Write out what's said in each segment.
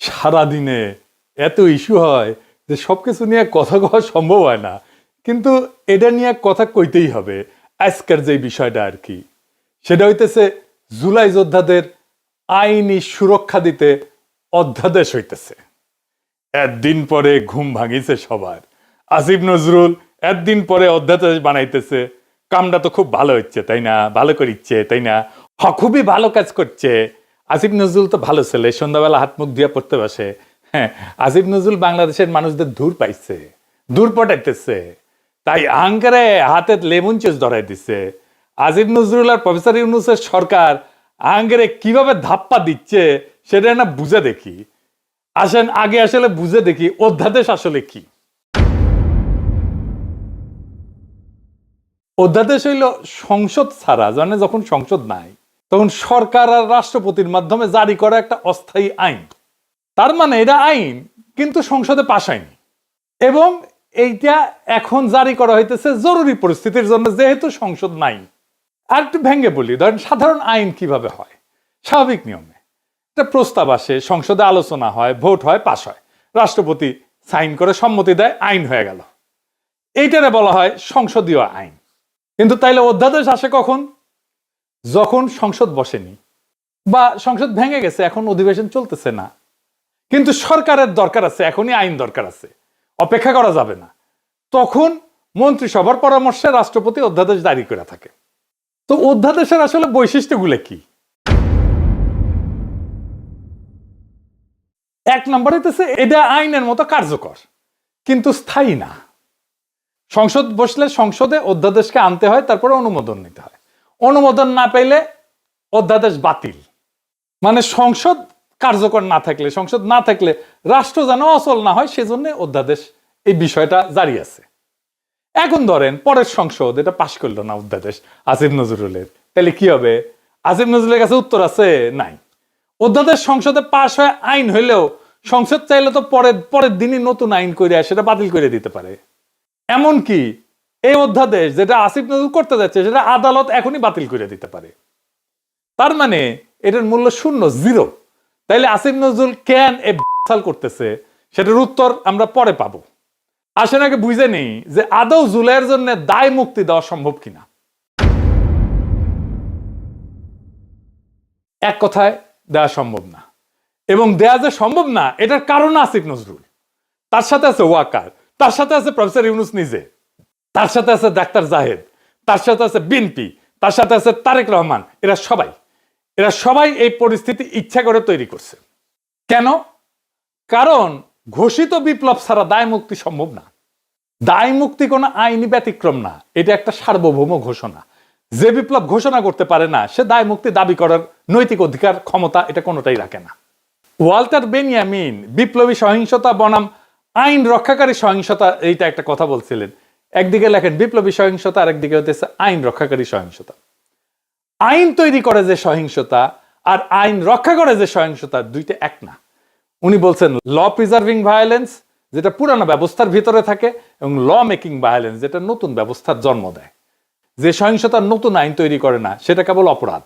সারাদিনে এত ইস্যু হয় যে সবকিছু নিয়ে কথা কওয়া সম্ভব হয় না, কিন্তু এটা নিয়ে কথা কইতেই হবে। আজকের যে বিষয়টা আর কি, সেটা হইতেছে জুলাই যোদ্ধাদের আইনি সুরক্ষা দিতে অধ্যাদেশ হইতেছে। একদিন পরে ঘুম ভাঙিছে সবার। আসিফ নজরুল একদিন পরে অধ্যাদেশ বানাইতেছে। কামটা তো খুব ভালো হচ্ছে, তাই না? ভালো করিচ্ছে, তাই না? খুবই ভালো কাজ করছে। আসিফ নজরুল তো ভালো ছেলে, সন্ধ্যাবেলা হাত মুখ দিয়ে পড়তে বসে। হ্যাঁ, আসিফ নজরুল বাংলাদেশের মানুষদের দূর পাইছে, দূর পটাইতেছে, তাই আঙ্কারে হাতে লেমন চুস ধরাই দিচ্ছে। আসিফ নজরুল আর প্রফেসর ইউনূসের সরকার আঙ্কারে কিভাবে ধাপ্পা দিচ্ছে সেটা না বুঝে দেখি। আসেন আগে আসলে বুঝে দেখি অধ্যাদেশ আসলে কি। অধ্যাদেশ হইল সংসদ ছাড়া, জানে যখন সংসদ নাই তখন সরকার আর রাষ্ট্রপতির মাধ্যমে জারি করা একটা অস্থায়ী আইন। তার মানে এটা আইন, কিন্তু সংসদে পাস হয়নি, এবং এইটা এখন জারি করা হইতেছে জরুরি পরিস্থিতির জন্য, যেহেতু সংসদ নাই। আর একটু ভেঙে বলি, ধরেন সাধারণ আইন কিভাবে হয়। স্বাভাবিক নিয়মে একটা প্রস্তাব আসে, সংসদে আলোচনা হয়, ভোট হয়, পাস হয়, রাষ্ট্রপতি সাইন করে সম্মতি দেয়, আইন হয়ে গেল। এইটারে বলা হয় সংসদীয় আইন। কিন্তু তাইলে অধ্যাদেশ আসে কখন? যখন সংসদ বসেনি বা সংসদ ভেঙে গেছে, এখন অধিবেশন চলতেছে না, কিন্তু সরকারের দরকার আছে, এখনই আইন দরকার আছে, অপেক্ষা করা যাবে না। তখন মন্ত্রিসভার পরামর্শে রাষ্ট্রপতি অধ্যাদেশ জারি করে থাকে। তো অধ্যাদেশের আসলে বৈশিষ্ট্যগুলো কি? এক নম্বর হইতেছে এটা আইনের মতো কার্যকর, কিন্তু স্থায়ী না। সংসদ বসলে সংসদে অধ্যাদেশকে আনতে হয়, তারপরে অনুমোদন নিতে হয়। অনুমোদন না পেলে অধ্যাদেশ বাতিল। মানে সংসদ কার্যকর না থাকলে, সংসদ না থাকলে রাষ্ট্র যেন অচল না হয়, সেজন্য অধ্যাদেশ, এই বিষয়টা জারি আছে। এখন ধরেন পরের সংসদ এটা পাশ করলো না অধ্যাদেশ আসিফ নজরুলের, তাহলে কি হবে? আসিফ নজরুলের কাছে উত্তর আছে? নাই। অধ্যাদেশ সংসদে পাশ হয়ে আইন হইলেও সংসদ চাইলে তো পরের দিনই নতুন আইন করে সেটা বাতিল করে দিতে পারে। এমনকি এই অধ্যাদেশ যেটা আসিফ নজরুল করতে যাচ্ছে, সেটা আদালত এখনই বাতিল করে দিতে পারে। তার মানে এটার মূল্য শূন্য, জিরো। তাইলে আসিফ নজরুল কেন এ করতেছে, সেটার উত্তর আমরা পরে পাবো। আসেন আগে বুঝে নেই যে আদৌ জুলাইয়ের জন্য দায় মুক্তি দেওয়া সম্ভব কিনা। এক কথায় দেওয়া সম্ভব না, এবং দেয়া যে সম্ভব না এটার কারণ আসিফ নজরুল, তার সাথে আছে ওয়াকার, তার সাথে আছে প্রফেসর ইউনূস নিজে, তার সাথে আছে ডাক্তার জাহেদ, তার সাথে আছে বিএনপি, তার সাথে আছে তারেক রহমান। এরা সবাই এই পরিস্থিতি ইচ্ছা করে তৈরি করছে। কেন? কারণ ঘোষিত বিপ্লব ছাড়া দায় মুক্তি সম্ভব না। দায় মুক্তি কোনো আইনি ব্যতিক্রম না, এটা একটা সার্বভৌম ঘোষণা। যে বিপ্লব ঘোষণা করতে পারে না, সে দায় মুক্তি দাবি করার নৈতিক অধিকার, ক্ষমতা এটা কোনোটাই রাখে না। ওয়াল্টার বেনিয়ামিন বিপ্লবী সহিংসতা বনাম আইন রক্ষাকারী সহিংসতা, এইটা একটা কথা বলছিলেন। একদিকে লেখেন বিপ্লবী সহিংসতা, আর একদিকে হতেছে আইন রক্ষাকারী সহিংসতা। আইন তৈরি করে যে সহিংসতা আর আইন রক্ষা করে যে সহিংসতা, দুইটা এক না। উনি বলছেন ল প্রিজার্ভিং ভায়োলেন্স, যেটা পুরানো ব্যবস্থার ভিতরে থাকে, এবং ল মেকিং ভায়োলেন্স, যেটা নতুন ব্যবস্থার জন্ম দেয়। যে সহিংসতার নতুন আইন তৈরি করে না, সেটা কেবল অপরাধ।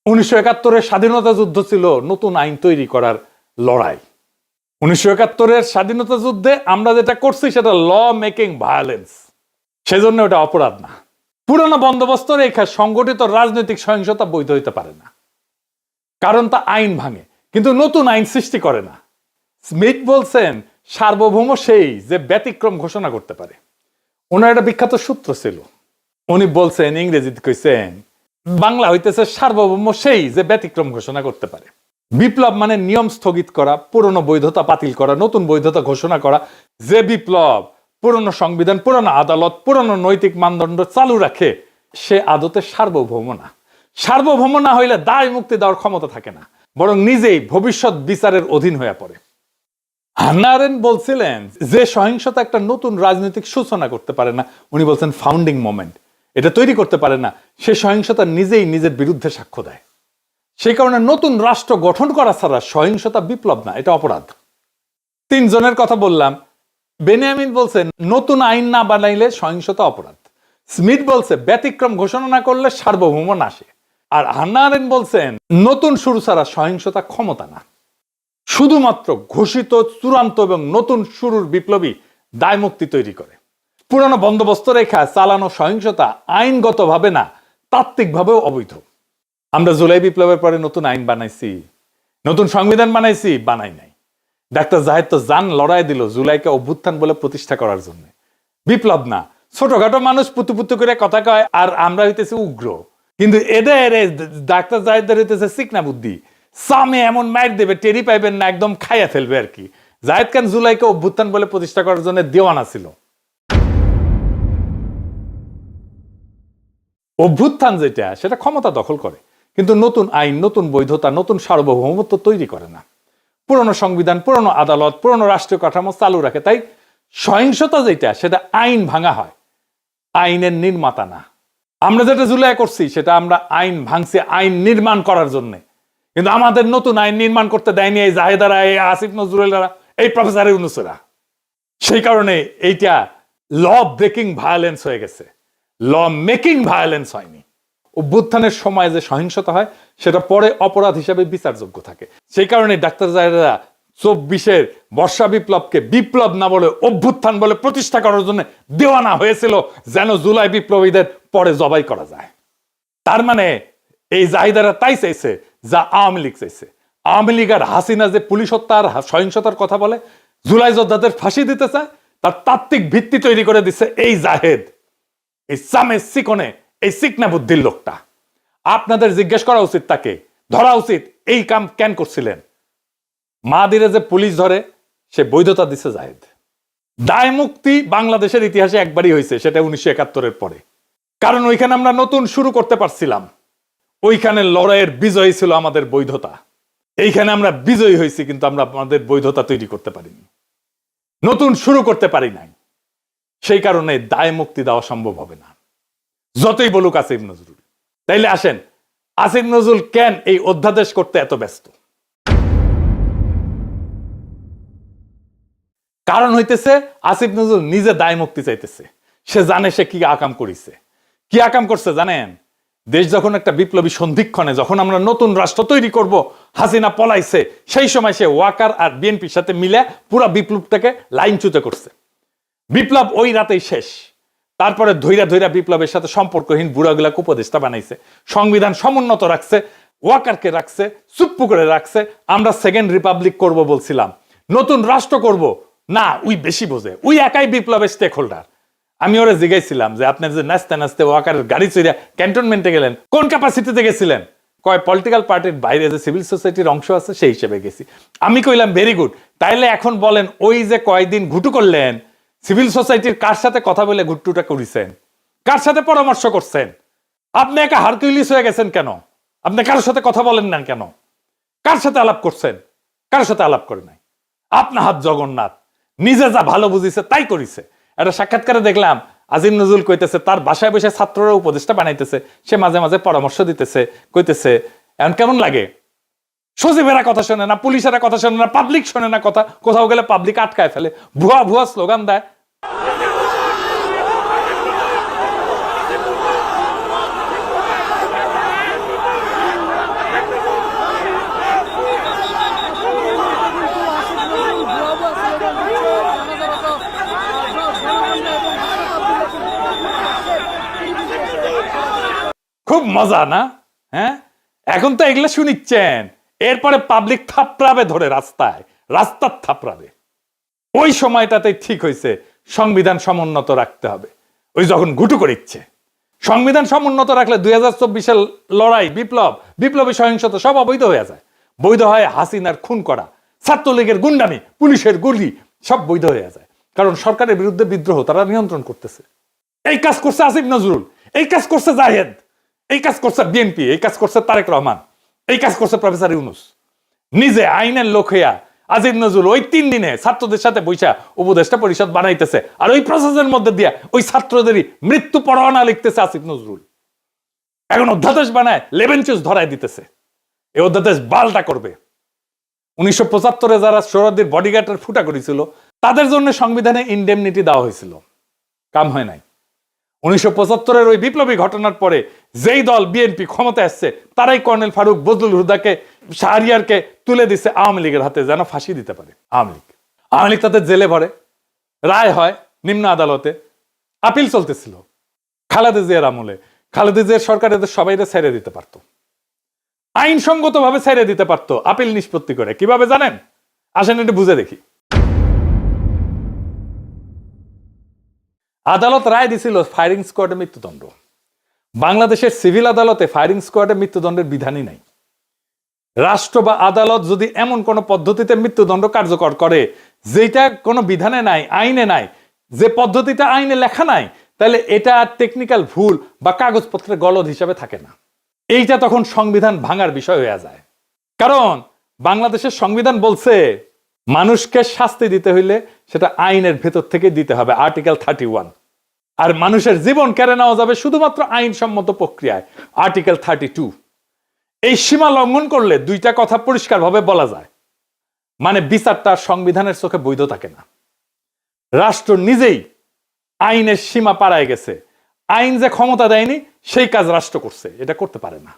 1971-এর স্বাধীনতা যুদ্ধ ছিল নতুন আইন তৈরি করার লড়াই। 1971-এর স্বাধীনতা যুদ্ধে আমরা যেটা করছি সেটা ল মেকিং ভায়োলেন্স, সেজন্য ওটা অপরাধ না। পুরানো বন্দোবস্ত রেখা সংগঠিত রাজনৈতিক সহিংসতা বৈধ হইতে পারে না, কারণ তা আইন ভাঙে, কিন্তু নতুন আইন সৃষ্টি করে না। স্মিথ বলছেন সার্বভৌম সেই যে ব্যতিক্রম ঘোষণা করতে পারে। ওনার একটা বিখ্যাত সূত্র ছিল, উনি বলছেন, ইংরেজিতে কইছেন, বাংলা হইতেছে সার্বভৌম সেই যে ব্যতিক্রম ঘোষণা করতে পারে। বিপ্লব মানে নিয়ম স্থগিত করা, পুরনো বৈধতা বাতিল করা, নতুন বৈধতা ঘোষণা করা। যে বিপ্লব পুরনো সংবিধান, পুরনো আদালত, পুরনো নৈতিক মানদণ্ড চালু রাখে, সে আদতে সার্বভৌম না। সার্বভৌম না হইলে দায় মুক্তি দেওয়ার ক্ষমতা থাকে না, বরং নিজেই ভবিষ্যৎ বিচারের অধীন হয়ে পড়ে। হান্না আরেন্ট বলছিলেন যে সহিংসতা একটা নতুন রাজনৈতিক সূচনা করতে পারে না, উনি বলছেন ফাউন্ডিং মোমেন্ট, এটা তৈরি করতে পারে না, সে সহিংসতা নিজেই নিজের বিরুদ্ধে সাক্ষ্য দেয়। সেই কারণে নতুন রাষ্ট্র গঠন করা ছাড়া সহিংসতা বিপ্লব না, এটা অপরাধ। তিনজনের কথা বললাম। বেনিয়ামিন বলছেন নতুন আইন না বানাইলে সহিংসতা অপরাধ। স্মিথ বলছে ব্যতিক্রম ঘোষণা না করলে সার্বভৌম আসে। আর হান্না আরেন্ট বলছেন নতুন শুরু ছাড়া সহিংসতা ক্ষমতা না। শুধুমাত্র ঘোষিত চূড়ান্ত এবং নতুন শুরুর বিপ্লবী দায়মুক্তি তৈরি করে। পুরানো বন্দোবস্ত রেখা চালানো সহিংসতা আইনগতভাবে না, তাত্ত্বিকভাবেও অবৈধ। আমরা জুলাই বিপ্লবের পরে নতুন আইন বানাইছি, নতুন সংবিধান বানাইছি, বানাই নাই। ডাক্তার জাহেদ তো জান লড়াই দিল জুলাইকে অভ্যুত্থান বলে প্রতিষ্ঠা করার জন্য। বিপ্লব না, ছোটখাটো মানুষ পুতু পুতু করে কথা কয়, আর আমরা হইতেছি উগ্র। কিন্তু এদের ডাক্তার জাহেদের হইতেছে চিকনা বুদ্ধি, সামে এমন মাইর দেবে টেরি পাইবেন না, একদম খাইয়া ফেলবে আর কি। জাহেদ খান জুলাইকে অভ্যুত্থান বলে প্রতিষ্ঠা করার জন্য দেওয়ানা ছিল। অভ্যুত্থান যেটা, সেটা ক্ষমতা দখল করে, কিন্তু নতুন আইন, নতুন বৈধতা, নতুন সার্বভৌমত্ব তৈরি করে না। পুরনো সংবিধান, পুরনো আদালত, পুরনো রাষ্ট্রীয় কাঠামো চালু রাখে। তাই সহিংসতা যেটা, সেটা আইন ভাঙা হয়, আইনের নির্মাতা না। আমরা যেটা জুলাই করছি সেটা আমরা আইন ভাঙছি আইন নির্মাণ করার জন্য। কিন্তু আমাদের নতুন আইন নির্মাণ করতে দেয়নি এই জাহেদারা, এই আসিফ নজরুলেরা, এই প্রফেসর ইউনূসেরা। সেই কারণে এইটা ল ব্রেকিং ভায়োলেন্স হয়ে গেছে, ল মেকিং ভায়োলেন্স হয়নি। অভ্যুত্থানের সময় যে সহিংসতা হয় সেটা পরে অপরাধ হিসাবে বিচারযোগ্য থাকে। সেই কারণে ডাক্তার জাহেদরা 24-এর বর্ষা বিপ্লবকে বিপ্লব না বলে অভ্যুত্থান বলে প্রতিষ্ঠা করার জন্য দেওয়ানা হয়েছিল, যেন জুলাই বিপ্লবীদের পরে জবাই করা যায়। তার মানে এই জাহিদারা তাই চাইছে যা আওয়ামী লীগ চাইছে। আওয়ামী লীগ আর হাসিনা যে পুলিশ হত্যা আর সহিংসতার কথা বলে, জুলাই যোদ্ধাদের ফাঁসি দিতে চায়, তার তাত্ত্বিক ভিত্তি তৈরি করে দিচ্ছে এই জাহেদ, এই সামে সিকনে, এই সিকনা বুদ্ধির লোকটা। আপনাদের জিজ্ঞেস করা উচিত, তাকে ধরা উচিত। এই কাম কেন করছিলেন? মাদিরে যে পুলিশ ধরে, সে বৈধতা দিছে জাহেদ। দায় মুক্তি বাংলাদেশের ইতিহাসে একবারই হয়েছে, সেটা 1971-এর পরে। কারণ ওইখানে আমরা নতুন শুরু করতে পারছিলাম, ওইখানে লড়াইয়ের বিজয়ী ছিল আমাদের বৈধতা। এইখানে আমরা বিজয়ী হয়েছি, কিন্তু আমরা আমাদের বৈধতা তৈরি করতে পারিনি, নতুন শুরু করতে পারি নাই। সেই কারণে দায় মুক্তি দেওয়া সম্ভব হবে না, যতই বলুক আসিফ নজরুল। তাইলে আসেন, আসিফ নজরুল কেন এই অধ্যাদেশ করতে এত ব্যস্ত? কারণ হইতেছে আসিফ নজরুল নিজে দায় মুক্তি চাইতেছে। সে জানে সে কি আকাম করিছে। কি আকাম করছে জানেন? দেশ যখন একটা বিপ্লবী সন্ধিক্ষণে, যখন আমরা নতুন রাষ্ট্র তৈরি করব, হাসিনা পলাইছে, সেই সময় সে ওয়াকার আর বিএনপির সাথে মিলে পুরা বিপ্লবটাকে লাইনচ্যুত করছে। বিপ্লব ওই রাতেই শেষ। তারপরে ধৈরা ধৈরা বিপ্লবের সাথে সম্পর্কহীন বুড়াগুলাকে উপদেষ্টা বানাইছে, সংবিধান সমুন্নত রাখছে, ওয়াকারকে রাখছে, চুপ্পু করে রাখছে। আমরা সেকেন্ড রিপাবলিক করব বলছিলাম, নতুন রাষ্ট্র করব না, উই বেশি বোঝে, উই একাই বিপ্লবের স্টেক হোল্ডার। আমি ওরা জিজ্ঞাসিলাম যে আপনি যে নাচতে নাচতে ওয়াকারের গাড়ি চড়িয়া ক্যান্টনমেন্টে গেলেন, কোন ক্যাপাসিটিতে গেছিলেন? কয় পলিটিক্যাল পার্টির বাইরে যে সিভিল সোসাইটির অংশ আছে সেই হিসেবে গেছি। আমি কইলাম ভেরি গুড। তাইলে এখন বলেন, ওই যে কয়দিন ঘুটু করলেন, সিভিল সোসাইটির কার সাথে কথা বলে ঘুট্টুটা করেছেন? কার সাথে পরামর্শ করছেন? আপনি একা হারকিউলিস হয়ে গেছেন কেন? আপনি কারোর সাথে কথা বলেন না কেন? কার সাথে আলাপ করছেন? কারোর সাথে আলাপ করে নাই। আপনার হাত জগন্নাথ, নিজে যা ভালো বুঝিছে তাই করিছে। একটা সাক্ষাৎকারে দেখলাম আজিম নজরুল কইতেছে তার বাসায় বসে ছাত্ররা উপদেষ্টা বানাইতেছে, সে মাঝে মাঝে পরামর্শ দিতেছে, কইতেছে এখন কেমন লাগে? সচিবেরা কথা শোনে না, পুলিশেরা কথা শোনে না, পাবলিক শোনে না কথা, কোথাও গেলে পাবলিক আটকায় ফেলে, ভুয়া ভুয়া স্লোগান দেয়। খুব মজা না? হ্যাঁ, এখন তো এগুলো শুনিচ্ছেন, এরপরে পাবলিক থাপড়াবে ধরে রাস্তায়, রাস্তার থাপড়াবে। ওই সময়টাতে ঠিক হয়েছে সংবিধান সমুন্নত রাখতে হবে। ওই যখন ঘুটু করে ইচ্ছে সংবিধান সমুন্নত রাখলে 2024-এর লড়াই, বিপ্লব, বিপ্লবী সহিংসতা সব অবৈধ হয়ে যায়। বৈধ হয় হাসিনার খুন করা, ছাত্রলীগের গুন্ডামি, পুলিশের গুলি, সব বৈধ হয়ে যায়। কারণ সরকারের বিরুদ্ধে বিদ্রোহ তারা নিয়ন্ত্রণ করতেছে। এই কাজ করছে আসিফ নজরুল, এই কাজ করছে জাহেদ, এই কাজ করছে বিএনপি, এই কাজ করছে তারেক রহমান, এই কাজ করছে প্রফেসর ইউনূস। নিজে আইনের লোক হইয়া আসিফ নজরুল ওই 3 দিনে ছাত্রদের সাথে বৈশা উপদেষ্টা পরিষদ বানাইতেছে, আর ওই প্রসেসের মধ্যে দিয়া ওই ছাত্রদেরই মৃত্যু পরোয়ানা লিখতেছে আসিফ নজরুল। এখন অধ্যাদেশ বানায় লেবেন চুজ ধরাই দিতেছে। এই অধ্যাদেশ বালটা করবে। 1975-এ যারা সোহরাওয়ার্দীর বডিগার্ডের ফুটা করেছিল, তাদের জন্য সংবিধানে ইনডেমনিটি দেওয়া হয়েছিল, কাম হয় নাই। 1975-এর ওই বিপ্লবী ঘটনার পরে যেই দল বিএনপি ক্ষমতা আসছে তারাই কর্নেল ফারুক, বজলুল হুদাকে, শাহরিয়ারকে তুলে দিচ্ছে আওয়ামী লীগের হাতে যেন ফাঁসি দিতে পারে আওয়ামী লীগ তাদের জেলে ভরে, রায় হয় নিম্ন আদালতে, আপিল চলতেছিল। খালেদা জিয়ার আমলে খালেদা জিয়ার সরকার এদের সবাইকে ছেড়ে দিতে পারত, আইনসঙ্গত ভাবে ছেড়ে দিতে পারত আপিল নিষ্পত্তি করে। কিভাবে জানেন? আসেন এটা বুঝে দেখি। আদালত রায় দিছিল ফায়ারিং স্কোয়াডে মৃত্যুদণ্ড। বাংলাদেশের সিভিল আদালতে ফায়ারিং স্কোয়াডে মৃত্যুদণ্ডের বিধানই নাই। রাষ্ট্র বা আদালত যদি এমন কোন পদ্ধতিতে মৃত্যুদণ্ড কার্যকর করে যেটা কোনো বিধানে নাই, আইনে নাই, যে পদ্ধতিটা আইনে লেখা নাই, তাহলে এটা টেকনিক্যাল ভুল বা কাগজপত্রের গলদ হিসাবে থাকে না। এইটা তখন সংবিধান ভাঙার বিষয় হয়ে যায়। কারণ বাংলাদেশের সংবিধান বলছে মানুষকে শাস্তি দিতে হইলে সেটা আইনের ভেতর থেকে দিতে হবে, আর্টিকেল 31। আর মানুষের জীবন কেড়ে নেওয়া যাবে শুধুমাত্র আইনসম্মত প্রক্রিয়ায়, আর্টিকেল 32। এই সীমা লঙ্ঘন করলে দুইটা কথা পরিষ্কারভাবে বলা যায়, মানে বিচারটা সংবিধানের চোখে বৈধ থাকে না। রাষ্ট্র নিজেই আইনের সীমা পাড়ায় গেছে, আইন যে ক্ষমতা দেয়নি সেই কাজ রাষ্ট্র করছে, এটা করতে পারে না।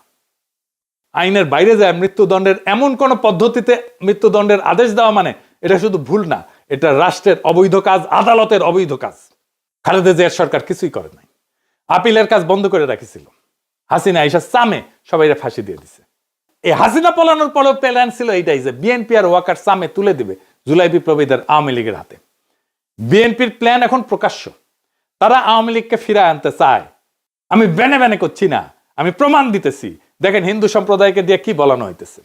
আইনের বাইরে যায় মৃত্যুদণ্ডের এমন কোন পদ্ধতিতে মৃত্যুদণ্ডের আদেশ দেওয়া মানে এটা শুধু ভুল না, এটা রাষ্ট্রের অবৈধ কাজ, আদালতের অবৈধ কাজ। খালেদা জিয়ার সরকার কিছুই করে নাই, আপিলের কাজ বন্ধ করে রাখিছিল। হাসিনা আইসা চামে সবাই ফাঁসি দিয়ে দিছে। এই হাসিনা পলানোর পরেও প্ল্যান ছিল এইটাই যে বিএনপি আর ওয়াকার চামে তুলে দিবে জুলাই বিপ্লবীদের আওয়ামী লীগের হাতে। বিএনপির প্ল্যান এখন প্রকাশ্য, তারা আওয়ামী লীগকে ফিরায় আনতে চায়। আমি বেনে বেনে করছি না, আমি প্রমাণ দিতেছি। দেখেন হিন্দু সম্প্রদায়কে দিয়ে কি বলানো হইতেছে।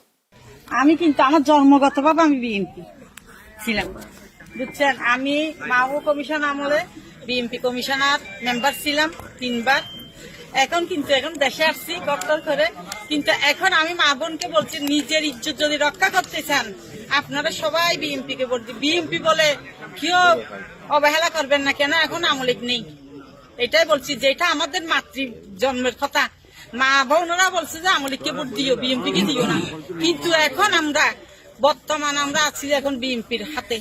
আমি কিন্তু আমার জন্মগতভাবে আমি বিএনপি ছিলাম, বুঝছেন। আমি মাও কমিশন আমলে বিএনপি কমিশনার মেম্বার ছিলাম 3 বার। এখন দেশে আসছি গঠন করে, কিন্তু এখন আমি মা বোনকে বলছি নিজের ইজ্জত যদি রক্ষা করতে চান আপনারা সবাই বিএনপি কে ভোট দিন। বিএনপি বলে কেউ অবহেলা করবেন না, কেন এখন আওয়ামী লীগ নেই। এটাই বলছি, যেটা আমাদের মাতৃ জন্মের কথা। মা বোনরা বলছে যে আওয়ামী লীগকে ভোট দিও, বিএনপি কে দিও না। কিন্তু এখন বর্তমান আমরা আছি এখন বিএনপির হাতে,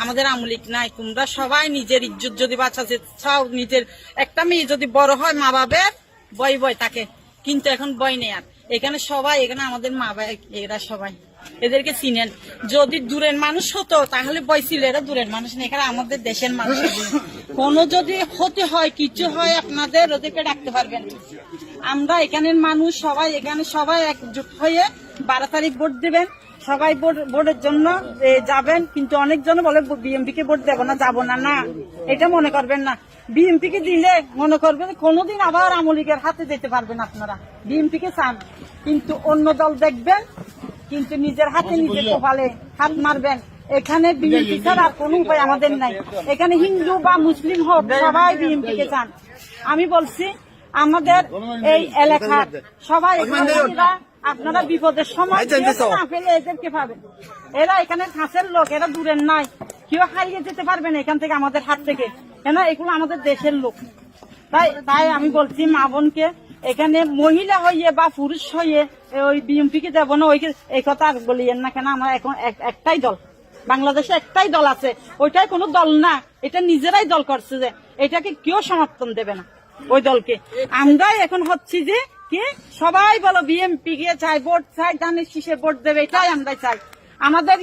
আমাদের আওয়ামী লীগ নাই। তোমরা সবাই নিজের ইজ্জত যদি বাঁচাতে চাও, নিজের একটা মেয়ে যদি বড় হয় মা বাবার বয় থাকে, কিন্তু এখন বয় নেই। আর এখানে সবাই, এখানে আমাদের মা বাবা এরা সবাই, এদেরকে চিনেন। যদি দূরের মানুষ হতো তাহলে বয় ছিল, এরা দূরের মানুষ নেই, এখানে আমাদের দেশের মানুষ। কোনো যদি ক্ষতি হয়, কিছু হয়, আপনাদের ওদেরকে ডাকতে পারবেন। আমরা এখানের মানুষ সবাই, এখানে সবাই একজোট হয়ে 12 তারিখ ভোট দিবেন। সবাই ভোটের জন্য যাবেন, কিন্তু অনেকজন বলে বিএনপি কে ভোট দেবো না, যাবো না। না, এটা মনে করবেন না। বিএনপি কে দিলে মনে করবেন কোনোদিন আবার আওয়ামী লীগের হাতে যেতে পারবেন আপনারা। বিএনপি কে চান, কিন্তু অন্য দল দেখবেন, কিন্তু নিজের হাতে নিজে কপালে হাত মারবেন। এখানে বিএনপি ছাড়া আর কোনো উপায় আমাদের নাই। এখানে হিন্দু বা মুসলিম হোক, সবাই বিএনপি কে চান। আমি বলছি আমাদের এই এলাকার সবাই, আপনারা বিপদের সময় না পেলে এদেরকে পাবেন। এরা এখানে কাছের লোক, এরা দূরের নাই, কেউ হারিয়ে যেতে পারবেন এখান থেকে, আমাদের হাত থেকে, কেন এগুলো আমাদের দেশের লোক। তাই আমি বলছি মা বোনকে, এখানে মহিলা হইয়ে বা পুরুষ হইয়ে ওই বিএনপি কে দেবো না, এই কথা আর বলিয়েন না। কেন আমরা এখন একটাই দল, বাংলাদেশে একটাই দল আছে, ওইটাই কোনো দল না, এটা নিজেরাই দল করছে, যে এটাকে কেউ সমর্থন দেবে না ওই দলকে। আমরাই এখন হচ্ছি যে কি সবাই বলো বিএনপি কে চাই, ভোট চাই, ধানের শীষে ভোট দেবে, এটাই আমরা চাই। আমাদের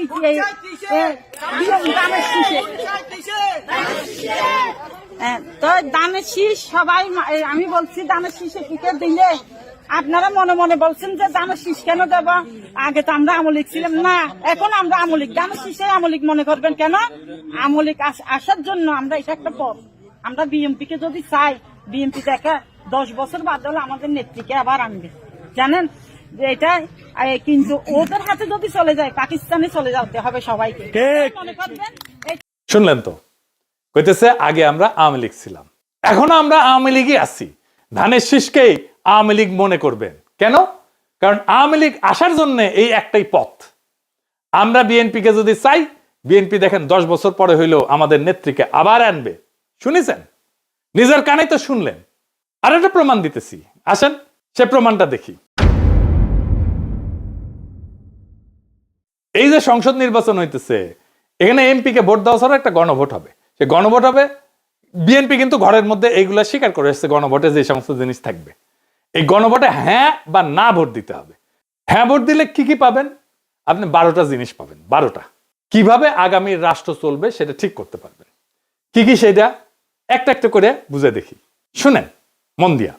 তো ধানের শীষ সবাই, আমি বলছি ধানের শীষে টিকিট দিলে আপনারা মনে মনে বলছেন যে ধানের শীষ কেন দেব, আগে তো আমরা আওয়ামী লীগ ছিলাম না, এখন আমরা আওয়ামী লীগ। ধানের শীষে আওয়ামী লীগ মনে করবেন কেন? আওয়ামী লীগ আসার জন্য আমরা, এটা একটা পথ। আমরা বিএনপি কে যদি চাই, বিএনপি দেখে 10 বছর বাদ হলে আমাদের নেত্রীকে আবার আনবে, জানেন যে এটা। কিন্তু ওদের হাতে যদি চলে যায়, পাকিস্তানে চলে যেতে হবে সবাইকে, মনে করবেন। শুনলেন তো, কইতেছে আগে আমরা আওয়ামী লীগ ছিলাম, এখনো আমরা আওয়ামী লীগই আছি। ধানের শীষকেই আওয়ামী লীগ মনে করবেন কেন? কারণ আওয়ামী লীগ আসার জন্য এই একটাই পথ। আমরা বিএনপি কে যদি চাই, বিএনপি দেখেন 10 বছর পরে হইলেও আমাদের নেত্রীকে আবার আনবে। শুনেছেন, নিজের কানে তো শুনলেন। আর একটা প্রমাণ দিতেছি, আসেন সে প্রমাণটা দেখি। এই যে সংসদ নির্বাচন হইতেছে, এখানে এমপি কে ভোট দেওয়া ছাড়া একটা গণভোট হবে। সে গণভোট হবে বিএনপি কিন্তু ঘরের মধ্যে এইগুলা স্বীকার করে এসেছে গণভোটে যে সমস্ত জিনিস থাকবে। এই গণভোটে হ্যাঁ বা না ভোট দিতে হবে। হ্যাঁ ভোট দিলে কি কি পাবেন? আপনি 12টা জিনিস পাবেন। 12টা কিভাবে আগামী রাষ্ট্র চলবে সেটা ঠিক করতে পারবেন। কি কি সেটা একটা একটা করে বুঝে দেখি, শুনেন মন দিয়া।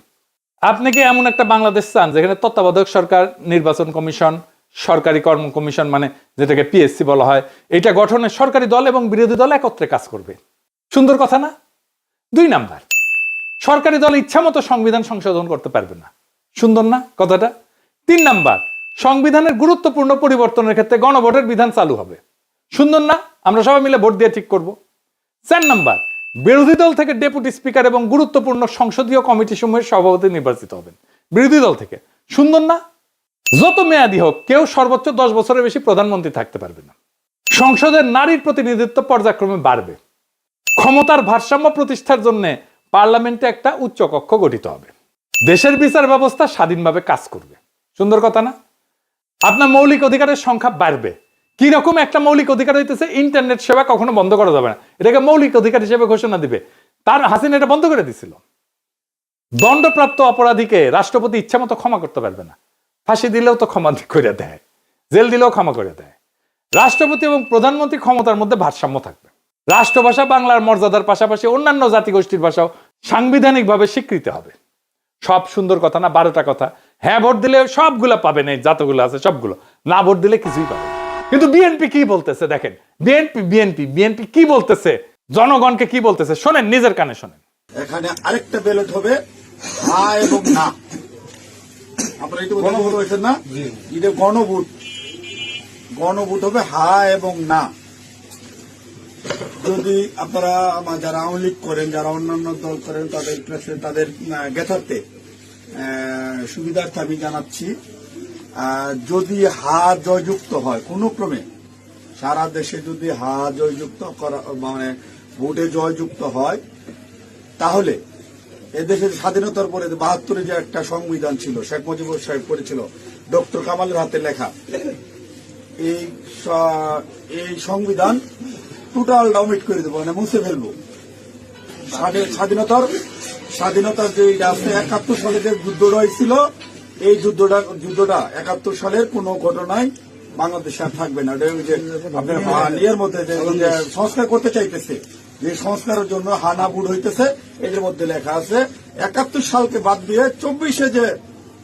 আপনি কি এমন একটা বাংলাদেশ চান যেখানে তত্ত্বাবধায়ক সরকার, নির্বাচন কমিশন, সরকারি কর্ম কমিশন মানে যেটাকে পিএসসি বলা হয়, এটা গঠনে সরকারি দল এবং বিরোধী দল একত্রে কাজ করবে? সুন্দর কথা না? 2 নাম্বার, সরকারি দল ইচ্ছামতো সংবিধান সংশোধন করতে পারবে না। সুন্দর না কথাটা? 3 নাম্বার, সংবিধানের গুরুত্বপূর্ণ পরিবর্তনের ক্ষেত্রে গণভোটের বিধান চালু হবে। সুন্দর না? আমরা সবাই মিলে ভোট দিয়ে ঠিক করব। 4 নাম্বার, বিরোধী দল থেকে ডেপুটি স্পিকার এবং গুরুত্বপূর্ণ সংসদীয় কমিটি সমূহের সভাপতি নির্বাচিত হবেন বিরোধী দল থেকে। সুন্দর না? যত মেয়াদী হোক কেউ সর্বোচ্চ 10 বছরের বেশি প্রধানমন্ত্রী থাকতে পারবে না। সংসদের নারীর প্রতিনিধিত্ব পর্যায়ক্রমে বাড়বে। ক্ষমতার ভারসাম্য প্রতিষ্ঠার জন্য পার্লামেন্টে একটা উচ্চ কক্ষ গঠিত হবে। দেশের বিচার ব্যবস্থা স্বাধীনভাবে কাজ করবে। সুন্দর কথা না? আপনার মৌলিক অধিকারের সংখ্যা বাড়বে। কি রকম একটা মৌলিক অধিকার হইতেছে ইন্টারনেট সেবা কখনো বন্ধ করা যাবে না, এটাকে মৌলিক অধিকার হিসেবে ঘোষণা দিবে। তার হাসিনা এটা বন্ধ করে দিছিল। দণ্ডপ্রাপ্ত অপরাধীকে রাষ্ট্রপতি ইচ্ছা মতো ক্ষমা করতে পারবে না। ফাঁসি দিলেও তো ক্ষমা করে দেয়, জেল দিলেও ক্ষমা করে দেয়। রাষ্ট্রপতি এবং প্রধানমন্ত্রী ক্ষমতার মধ্যে ভারসাম্য থাকবে। রাষ্ট্রভাষা বাংলার মর্যাদার পাশাপাশি অন্যান্য জাতিগোষ্ঠীর ভাষাও সাংবিধানিকভাবে স্বীকৃতি হবে। সব সুন্দর কথা না? 12টা কথা। হ্যাঁ ভোট দিলে সবগুলো পাবেন, এই যতগুলো আছে সবগুলো। না ভোট দিলে কিছুই পাবেন। কিন্তু বিএনপি কি বলতেছে দেখেন, বিএনপি কি বলতেছে, জনগণকে কি বলতেছে শোনেন, নিজের কানে শোনেন। এখানে আরেকটা ব্যালট হবে হা এবং না। আপনারা একটু গণভোট হয়েছেন না? এটা গণভোট হবে হা এবং না। যদি আপনারা যারা আওয়ামী লীগ করেন, যারা অন্যান্য দল করেন, তাদের জ্ঞাতার্থে সুবিধার্থে আমি জানাচ্ছি, যদি হা জয়যুক্ত হয় কোনো ক্রমে, সারা দেশে যদি হা জয়যুক্ত করা মানে ভোটে জয়যুক্ত হয়, তাহলে এদেশের স্বাধীনতার পরে 72-এ যে একটা সংবিধান ছিল, শেখ মুজিবুর সাহেব করেছিল, ডক্টর কামালের হাতে লেখা, এই সংবিধান টোটাল ডাউমিট করে দেবো, মানে মুছে ফেলবো। স্বাধীনতার যে আছে 71 সালে যে যুদ্ধটা হয়েছিল, এই যুদ্ধটা 71 সালের কোন ঘটনায় বাংলাদেশে আর থাকবে না। আপনার ইয়ের মধ্যে যে সংস্কার করতে চাইতেছে, যে সংস্কারের জন্য হানা বুট হইতেছে, এদের মধ্যে লেখা আছে 71 সালকে বাদ দিয়ে 24-এ যে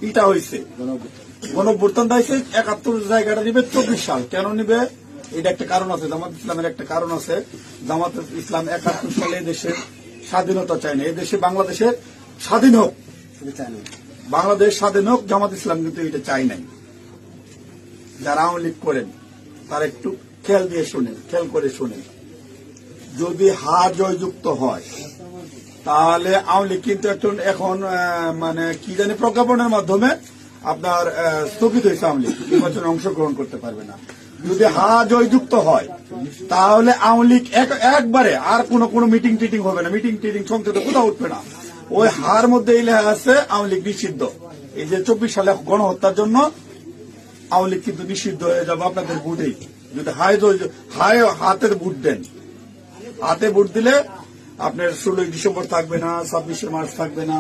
ইটা হয়েছে, গণঅভ্যুত্থানটা হয়েছে, 71 জায়গাটা নিবে 24 সাল। কেন নিবে? এটা একটা কারণ আছে, জামাত ইসলামের একটা কারণ আছে। জামাত ইসলাম 71 সালে দেশের স্বাধীনতা চায় না, এদেশে বাংলাদেশের স্বাধীন হোক, বাংলাদেশ স্বাধীন হোক, জামাত ইসলাম কিন্তু এটা চাই নাই। যারা আওয়ামী লীগ করেন তারা একটু খেয়াল করে শোনেন। যদি হা জয়যুক্ত হয় তাহলে আওয়ামী লীগ কিন্তু এখন মানে কি জানি প্রজ্ঞাপনের মাধ্যমে আপনার স্থগিত হয়েছে, আওয়ামী লীগ নির্বাচনে অংশগ্রহণ করতে পারবে না। যদি হা জয়যুক্ত হয় তাহলে আওয়ামী লীগ একবারে আর কোনো মিটিং টিটিং হবে না, মিটিং টিটিং সংসদে কোথাও উঠবে না। ওই হার মধ্যে এই লেখা আছে আওয়ামী লীগ নিষিদ্ধ। এই যে 24 সালে গণহত্যার জন্য আওয়ামী লীগ কিন্তু নিষিদ্ধ হয়ে যাবে আপনাদের ভোটেই। যদি হাতের ভোট দেন, হাতে ভোট দিলে আপনার 16 ডিসেম্বর থাকবে না, 26 মার্চ থাকবে না।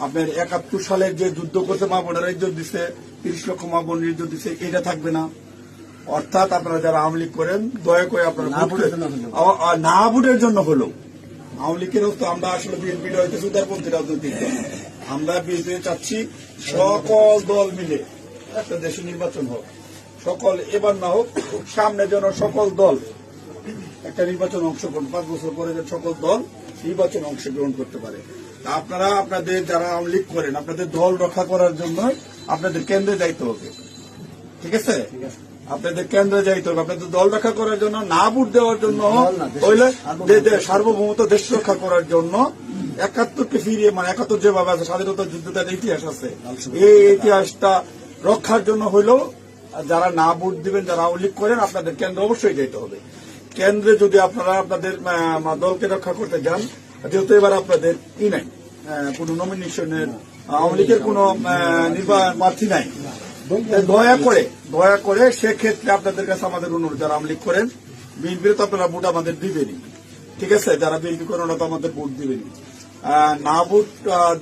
আপনার 71 সালের যে যুদ্ধ করতে মা বোনেরা ইজ্জত দিচ্ছে, 30 লক্ষ মা বোনের ইজ্জত দিচ্ছে, এটা থাকবে না। অর্থাৎ আপনারা যারা আওয়ামী লীগ করেন দয়া করে আপনারা না ভোটের জন্য হলো আওয়ামী লীগের তো আমরা আসলে বিএনপি হইতে উদারপন্থী রাজনৈতিক দল, আমরা বিএনপি চাচ্ছি সকল দল মিলে একটা দেশে নির্বাচন হোক, সকল এবার না হোক সামনে যেন সকল দল একটা নির্বাচন অংশগ্রহণ, 5 বছর পরে যেন সকল দল নির্বাচন অংশগ্রহণ করতে পারে। আপনারা আপনাদের যারা আওয়ামী লীগ করেন আপনাদের দল রক্ষা করার জন্য আপনাদের কেন্দ্রে যাইতে হবে, ঠিক আছে? আপনাদের কেন্দ্রে যাইতে হবে, আপনাদের দল রক্ষা করার জন্য, না ভোট দেওয়ার জন্য হইলে সার্বভৌমত্ব দেশ রক্ষা করার জন্য 71-কে ফিরিয়ে, মানে 71 যেভাবে আছে স্বাধীনতার যুদ্ধটার ইতিহাস আছে, এই ইতিহাসটা রক্ষার জন্য হইলেও যারা না ভোট দিবেন, যারা আওয়ামী লীগ করেন আপনাদের কেন্দ্রে অবশ্যই যেতে হবে। কেন্দ্রে যদি আপনারা আপনাদের দলকে রক্ষা করতে যান, যেহেতু এবার আপনাদের নাই কোন নমিনেশনের, আওয়ামী লীগের কোন প্রার্থী নাই, দয়া করে সেক্ষেত্রে আপনাদের কাছে আমাদের অনুরোধ, যারা আওয়ামী লীগ করেন বিএনপির তো আপনারা ভোট আমাদের দিবেনই, ঠিক আছে, যারা বিএনপি করে ওরা তো আমাদের ভোট দিবেন। না ভোট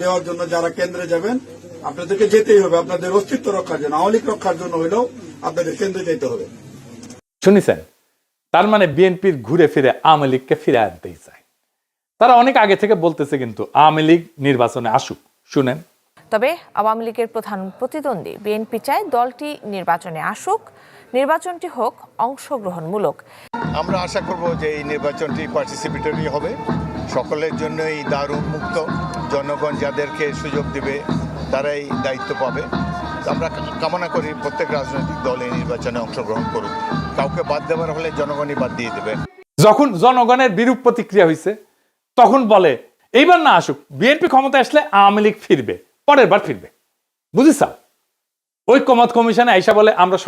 দেওয়ার জন্য যারা কেন্দ্রে যাবেন, আপনাদেরকে যেতেই হবে, আপনাদের অস্তিত্ব রক্ষার জন্য, আওয়ামী লীগ রক্ষার জন্য হলেও আপনাদের কেন্দ্রে যেতে হবে। শুনেছেন? তার মানে বিএনপির ঘুরে ফিরে আওয়ামী লীগকে ফিরে আনতেই চায়। তারা অনেক আগে থেকে বলতেছে কিন্তু আওয়ামী লীগ নির্বাচনে আসুক। শুনেন। তবে আওয়ামী লীগের প্রধান প্রতিদ্বন্দ্বী বিএনপি চায় দলটি নির্বাচনে আসুক, নির্বাচনটি হোক অংশগ্রহণমূলক। আমরা আশা করব যে এই নির্বাচনটি পার্টিসিপেটরি হবে, সকলের জন্যই দ্বার উন্মুক্ত, জনগণ যাদেরকে সুযোগ দেবে তারাই দায়িত্ব পাবে। আমরা কামনা করি প্রত্যেক রাজনৈতিক দল এই নির্বাচনে অংশগ্রহণ করুক, কাউকে বাদ দেওয়ার হলে জনগণই বাদ দিয়ে দেবে। যখন জনগণের বিরূপ প্রতিক্রিয়া হয়েছে তখন বলে এইবার না আসুক, বিএনপি ক্ষমতা আসলে আওয়ামী লীগ ফিরবে, পরের বার ফিরবে। বুঝিস? ঐক্যমত কমিশনে আইসা বলে আমরা